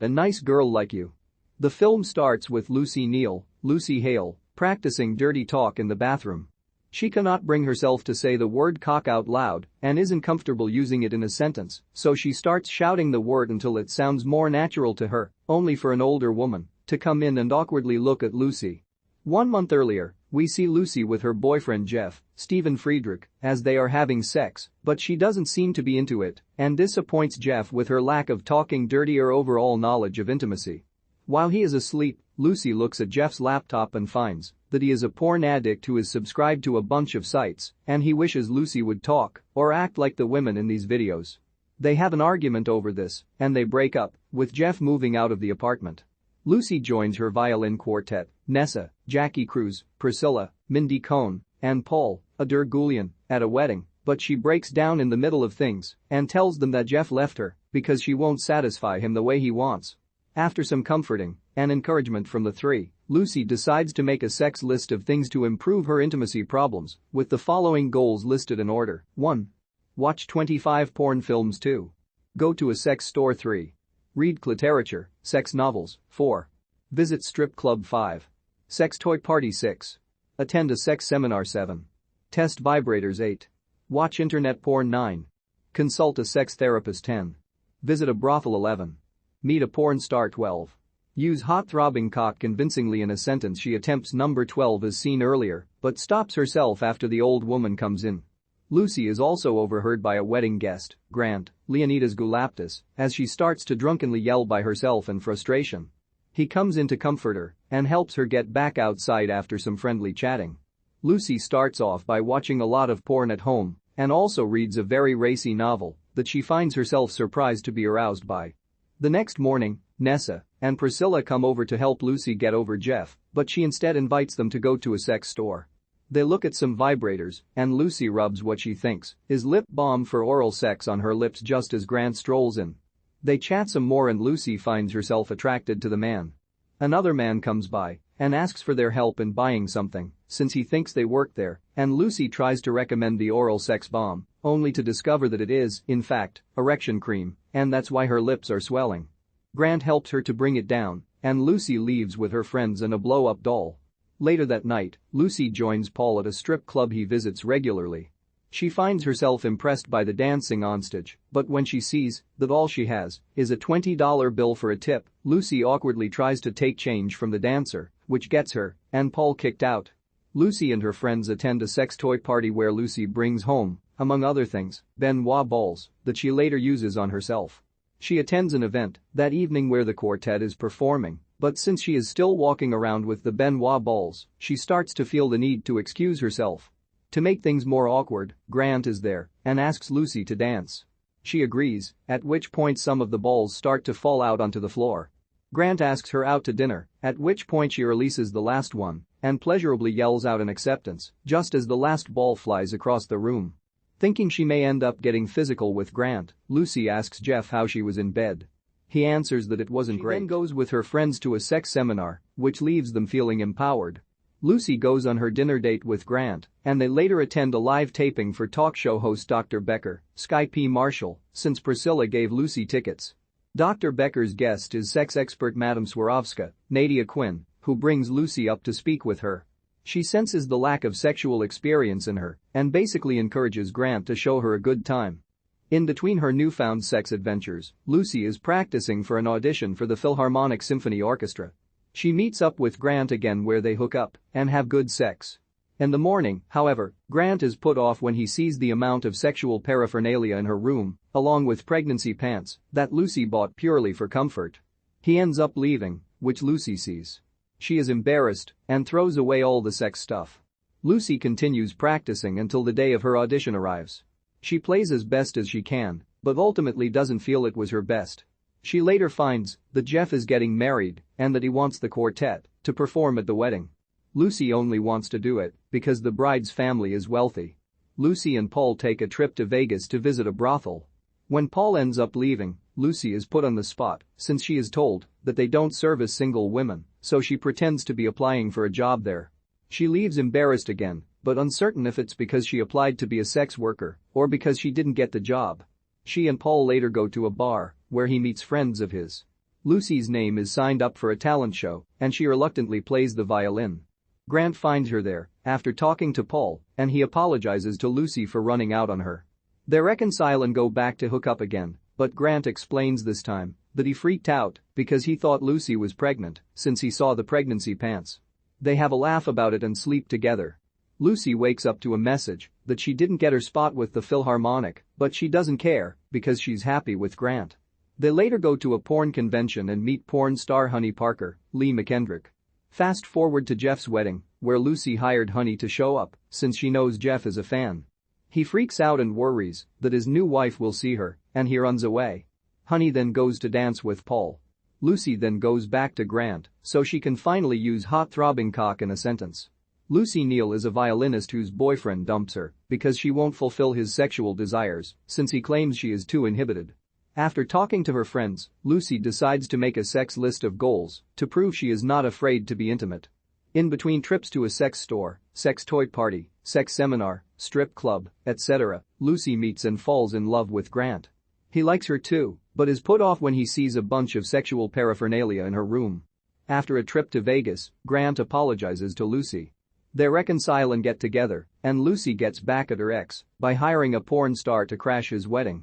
A Nice Girl Like You. The film starts with Lucy Hale, practicing dirty talk in the bathroom. She cannot bring herself to say the word cock out loud and isn't comfortable using it in a sentence, so she starts shouting the word until it sounds more natural to her, only for an older woman to come in and awkwardly look at Lucy. 1 month earlier, we see Lucy with her boyfriend Jeff, Stephen Friedrich, as they are having sex, but she doesn't seem to be into it and disappoints Jeff with her lack of talking dirty or overall knowledge of intimacy. While he is asleep, Lucy looks at Jeff's laptop and finds that he is a porn addict who is subscribed to a bunch of sites, and he wishes Lucy would talk or act like the women in these videos. They have an argument over this, and they break up, with Jeff moving out of the apartment. Lucy joins her violin quartet, Nessa, Jackie Cruz, Priscilla, Mindy Cohn, and Paul, Adhir Kalyan, at a wedding, but she breaks down in the middle of things and tells them that Jeff left her because she won't satisfy him the way he wants. After some comforting and encouragement from the three, Lucy decides to make a sex list of things to improve her intimacy problems, with the following goals listed in order. 1. Watch 25 porn films. 2. Go to a sex store. 3. Read literature, sex novels. 4. Visit strip club. 5. Sex toy party. 6. Attend a sex seminar. 7. Test vibrators. 8. Watch internet porn. 9. Consult a sex therapist. 10. Visit a brothel. 11. Meet a porn star. 12. Use hot throbbing cock convincingly in a sentence. She attempts number 12 as seen earlier, but stops herself after the old woman comes in. Lucy is also overheard by a wedding guest, Grant, Leonidas Gulaptis, as she starts to drunkenly yell by herself in frustration. He comes in to comfort her and helps her get back outside after some friendly chatting. Lucy starts off by watching a lot of porn at home and also reads a very racy novel that she finds herself surprised to be aroused by. The next morning, Nessa and Priscilla come over to help Lucy get over Jeff, but she instead invites them to go to a sex store. They look at some vibrators, and Lucy rubs what she thinks is lip balm for oral sex on her lips just as Grant strolls in. They chat some more and Lucy finds herself attracted to the man. Another man comes by and asks for their help in buying something, since he thinks they work there, and Lucy tries to recommend the oral sex bomb, only to discover that it is, in fact, erection cream, and that's why her lips are swelling. Grant helps her to bring it down, and Lucy leaves with her friends and a blow-up doll. Later that night, Lucy joins Paul at a strip club he visits regularly. She finds herself impressed by the dancing onstage, but when she sees that all she has is a $20 bill for a tip, Lucy awkwardly tries to take change from the dancer, which gets her and Paul kicked out. Lucy and her friends attend a sex toy party where Lucy brings home, among other things, Benoit balls that she later uses on herself. She attends an event that evening where the quartet is performing, but since she is still walking around with the Benoit balls, she starts to feel the need to excuse herself. To make things more awkward, Grant is there and asks Lucy to dance. She agrees, at which point some of the balls start to fall out onto the floor. Grant asks her out to dinner, at which point she releases the last one and pleasurably yells out an acceptance just as the last ball flies across the room. Thinking she may end up getting physical with Grant, Lucy asks Jeff how she was in bed. He answers that it wasn't great. She then goes with her friends to a sex seminar, which leaves them feeling empowered. Lucy goes on her dinner date with Grant, and they later attend a live taping for talk show host Dr. Becker, Sky P. Marshall, since Priscilla gave Lucy tickets. Dr. Becker's guest is sex expert Madame Swarovska, Nadia Quinn, who brings Lucy up to speak with her. She senses the lack of sexual experience in her and basically encourages Grant to show her a good time. In between her newfound sex adventures, Lucy is practicing for an audition for the Philharmonic Symphony Orchestra. She meets up with Grant again where they hook up and have good sex. In the morning, however, Grant is put off when he sees the amount of sexual paraphernalia in her room, along with pregnancy pants that Lucy bought purely for comfort. He ends up leaving, which Lucy sees. She is embarrassed and throws away all the sex stuff. Lucy continues practicing until the day of her audition arrives. She plays as best as she can, but ultimately doesn't feel it was her best. She later finds that Jeff is getting married and that he wants the quartet to perform at the wedding. Lucy only wants to do it because the bride's family is wealthy. Lucy and Paul take a trip to Vegas to visit a brothel. When Paul ends up leaving, Lucy is put on the spot since she is told that they don't service single women, so she pretends to be applying for a job there. She leaves embarrassed again, but uncertain if it's because she applied to be a sex worker or because she didn't get the job. She and Paul later go to a bar where he meets friends of his. Lucy's name is signed up for a talent show, and she reluctantly plays the violin. Grant finds her there after talking to Paul, and he apologizes to Lucy for running out on her. They reconcile and go back to hook up again, but Grant explains this time that he freaked out because he thought Lucy was pregnant since he saw the pregnancy pants. They have a laugh about it and sleep together. Lucy wakes up to a message that she didn't get her spot with the Philharmonic, but she doesn't care because she's happy with Grant. They later go to a porn convention and meet porn star Honey Parker, Lee McKendrick. Fast forward to Jeff's wedding, where Lucy hired Honey to show up since she knows Jeff is a fan. He freaks out and worries that his new wife will see her, and he runs away. Honey then goes to dance with Paul. Lucy then goes back to Grant so she can finally use hot throbbing cock in a sentence. Lucy Neal is a violinist whose boyfriend dumps her because she won't fulfill his sexual desires since he claims she is too inhibited. After talking to her friends, Lucy decides to make a sex list of goals to prove she is not afraid to be intimate. In between trips to a sex store, sex toy party, sex seminar, strip club, etc., Lucy meets and falls in love with Grant. He likes her too, but is put off when he sees a bunch of sexual paraphernalia in her room. After a trip to Vegas, Grant apologizes to Lucy. They reconcile and get together, and Lucy gets back at her ex by hiring a porn star to crash his wedding.